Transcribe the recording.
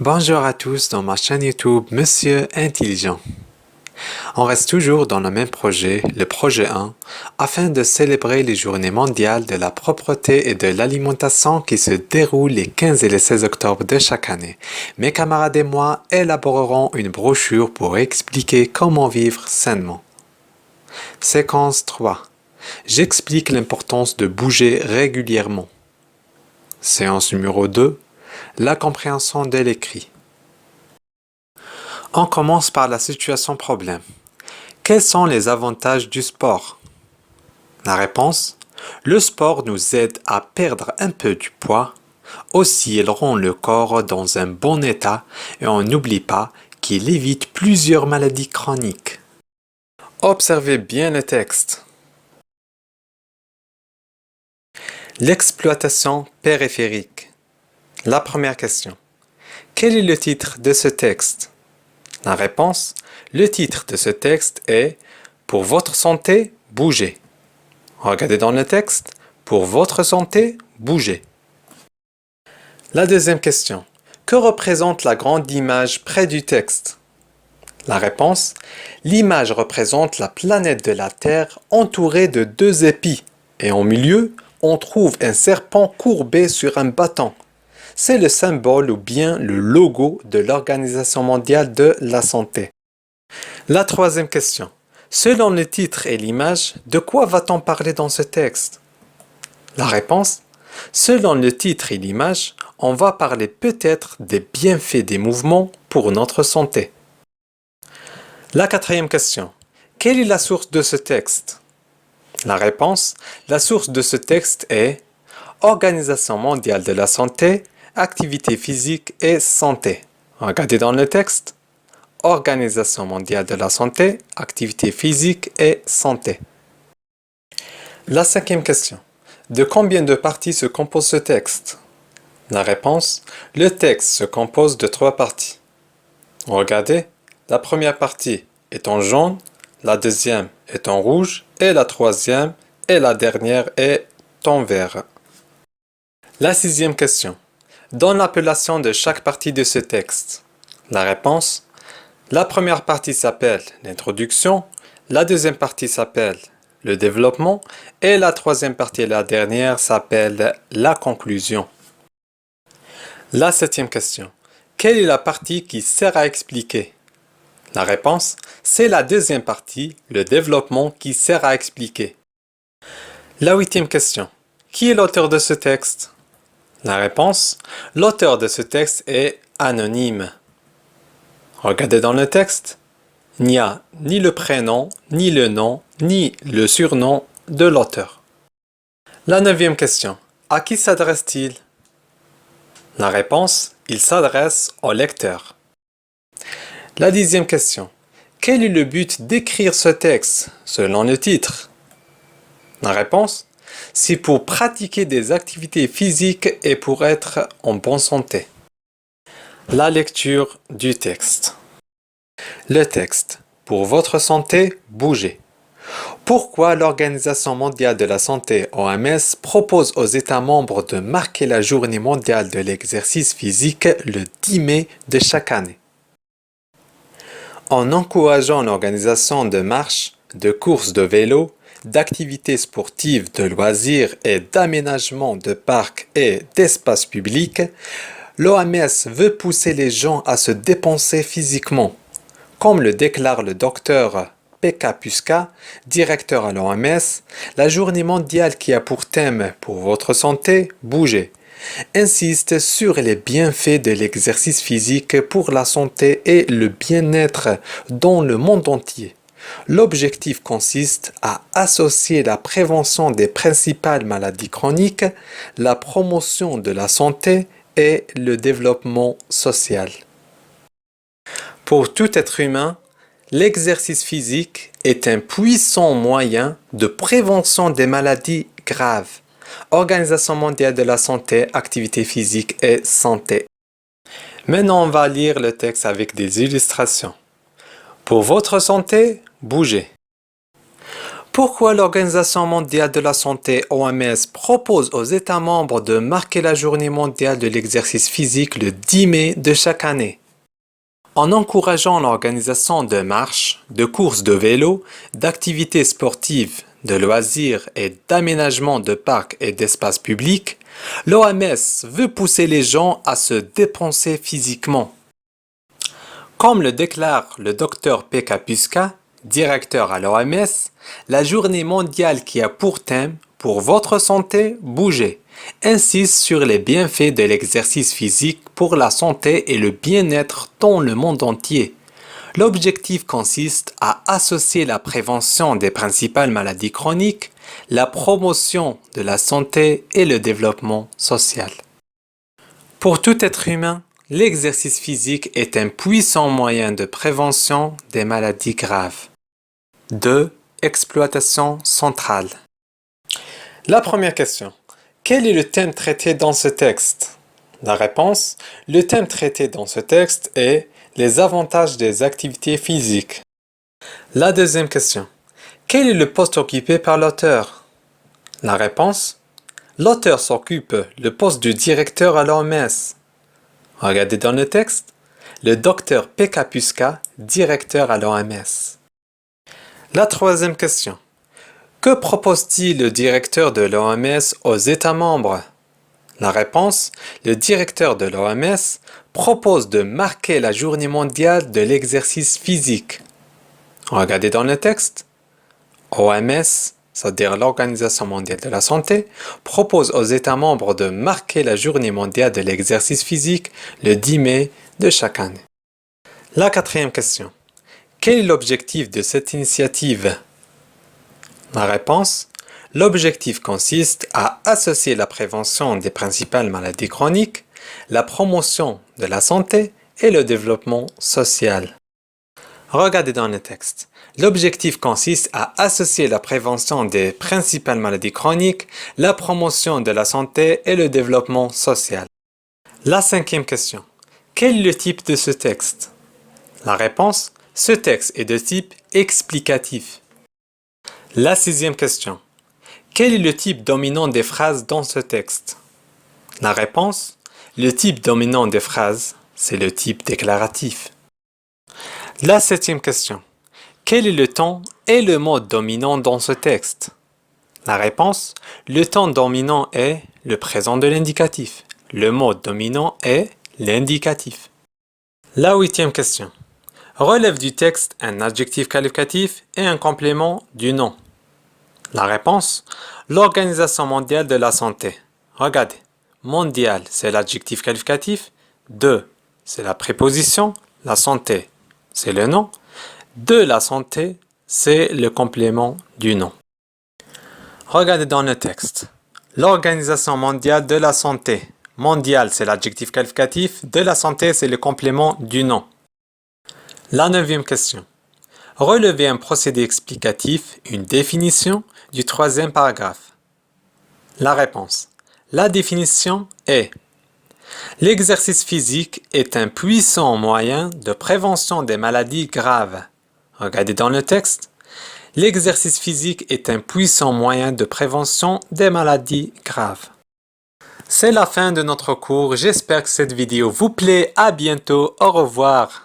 Bonjour à tous dans ma chaîne YouTube Monsieur Intelligent. On reste toujours dans le même projet, le projet 1, afin de célébrer les journées mondiales de la propreté et de l'alimentation qui se déroulent les 15 et les 16 octobre de chaque année. Mes camarades et moi élaborerons une brochure pour expliquer comment vivre sainement. Séquence 3. J'explique l'importance de bouger régulièrement. Séance numéro 2. La compréhension de l'écrit. On commence par la situation problème. Quels sont les avantages du sport? La réponse: le sport nous aide à perdre un peu du poids. Aussi, il rend le corps dans un bon état et on n'oublie pas qu'il évite plusieurs maladies chroniques. Observez bien le texte. L'exploitation périphérique. La première question. Quel est le titre de ce texte? La réponse: le titre de ce texte est « Pour votre santé, bougez ». Regardez dans le texte. Pour votre santé, bougez. La deuxième question. Que représente la grande image près du texte? La réponse: l'image représente la planète de la Terre entourée de deux épis et au milieu, on trouve un serpent courbé sur un bâton. C'est le symbole ou bien le logo de l'Organisation mondiale de la santé. La troisième question. Selon le titre et l'image, de quoi va-t-on parler dans ce texte? La réponse: selon le titre et l'image, on va parler peut-être des bienfaits des mouvements pour notre santé. La quatrième question. Quelle est la source de ce texte? La réponse: la source de ce texte est Organisation mondiale de la santé, activité physique et santé. Regardez dans le texte. Organisation mondiale de la santé, activité physique et santé. La cinquième question. De combien de parties se compose ce texte? La réponse: le texte se compose de 3 parties. Regardez, la première partie est en jaune, la deuxième est en rouge et la troisième et la dernière est en vert. La sixième question. Donne l'appellation de chaque partie de ce texte. La réponse: la première partie s'appelle l'introduction, la deuxième partie s'appelle le développement et la troisième partie et la dernière s'appelle la conclusion. La septième question. Quelle est la partie qui sert à expliquer? La réponse: c'est la deuxième partie, le développement, qui sert à expliquer. La huitième question. Qui est l'auteur de ce texte? La réponse: l'auteur de ce texte est anonyme. Regardez dans le texte. Il n'y a ni le prénom, ni le nom, ni le surnom de l'auteur. La neuvième question. À qui s'adresse-t-il? La réponse: il s'adresse au lecteur. La dixième question. Quel est le but d'écrire ce texte selon le titre? La réponse: c'est pour pratiquer des activités physiques et pour être en bonne santé. La lecture du texte. Le texte. Pour votre santé, bougez. Pourquoi l'Organisation mondiale de la santé, OMS, propose aux États membres de marquer la journée mondiale de l'exercice physique le 10 mai de chaque année? En encourageant l'organisation de marches, de courses de vélo, d'activités sportives, de loisirs et d'aménagement de parcs et d'espaces publics, l'OMS veut pousser les gens à se dépenser physiquement. Comme le déclare le docteur Pekka Puska, directeur à l'OMS, la journée mondiale qui a pour thème « Pour votre santé, bougez » insiste sur les bienfaits de l'exercice physique pour la santé et le bien-être dans le monde entier. L'objectif consiste à associer la prévention des principales maladies chroniques, la promotion de la santé et le développement social. Pour tout être humain, l'exercice physique est un puissant moyen de prévention des maladies graves. Organisation mondiale de la santé, activité physique et santé. Maintenant, on va lire le texte avec des illustrations. Pour votre santé, bougez. Pourquoi l'Organisation mondiale de la santé (OMS) propose aux États membres de marquer la journée mondiale de l'exercice physique le 10 mai de chaque année? En encourageant l'organisation de marches, de courses de vélo, d'activités sportives, de loisirs et d'aménagement de parcs et d'espaces publics, l'OMS veut pousser les gens à se dépenser physiquement. Comme le déclare le Dr Pekka Puska, directeur à l'OMS, la journée mondiale qui a pour thème « Pour votre santé, bougez » insiste sur les bienfaits de l'exercice physique pour la santé et le bien-être dans le monde entier. L'objectif consiste à associer la prévention des principales maladies chroniques, la promotion de la santé et le développement social. Pour tout être humain, l'exercice physique est un puissant moyen de prévention des maladies graves. 2. Exploitation centrale. La première question. Quel est le thème traité dans ce texte? La réponse. Le thème traité dans ce texte est les avantages des activités physiques. La deuxième question. Quel est le poste occupé par l'auteur? La réponse. L'auteur s'occupe le poste du directeur à l'OMS. Regardez dans le texte. Le Dr Pekka Puska, directeur à l'OMS. La troisième question. Que propose-t-il le directeur de l'OMS aux États membres? La réponse. Le directeur de l'OMS propose de marquer la journée mondiale de l'exercice physique. Regardez dans le texte. OMS, c'est-à-dire l'Organisation mondiale de la santé, propose aux États membres de marquer la journée mondiale de l'exercice physique le 10 mai de chaque année. La quatrième question. Quel est l'objectif de cette initiative? La réponse. L'objectif consiste à associer la prévention des principales maladies chroniques, la promotion de la santé et le développement social. Regardez dans le texte. L'objectif consiste à associer la prévention des principales maladies chroniques, la promotion de la santé et le développement social. La cinquième question. Quel est le type de ce texte? La réponse. Ce texte est de type explicatif. La sixième question. Quel est le type dominant des phrases dans ce texte? La réponse. Le type dominant des phrases, c'est le type déclaratif. La septième question. Quel est le ton et le mode dominant dans ce texte? La réponse. Le ton dominant est le présent de l'indicatif. Le mode dominant est l'indicatif. La huitième question. Relève du texte un adjectif qualificatif et un complément du nom. La réponse. L'Organisation mondiale de la santé. Regardez. Mondial, c'est l'adjectif qualificatif. 2, c'est la préposition. La santé, c'est le nom. De la santé, c'est le complément du nom. Regardez dans le texte. L'Organisation mondiale de la santé. Mondial, c'est l'adjectif qualificatif. De la santé, c'est le complément du nom. La neuvième question. Relevez un procédé explicatif, une définition du troisième paragraphe. La réponse. La définition est: l'exercice physique est un puissant moyen de prévention des maladies graves. Regardez dans le texte. L'exercice physique est un puissant moyen de prévention des maladies graves. C'est la fin de notre cours. J'espère que cette vidéo vous plaît. À bientôt. Au revoir.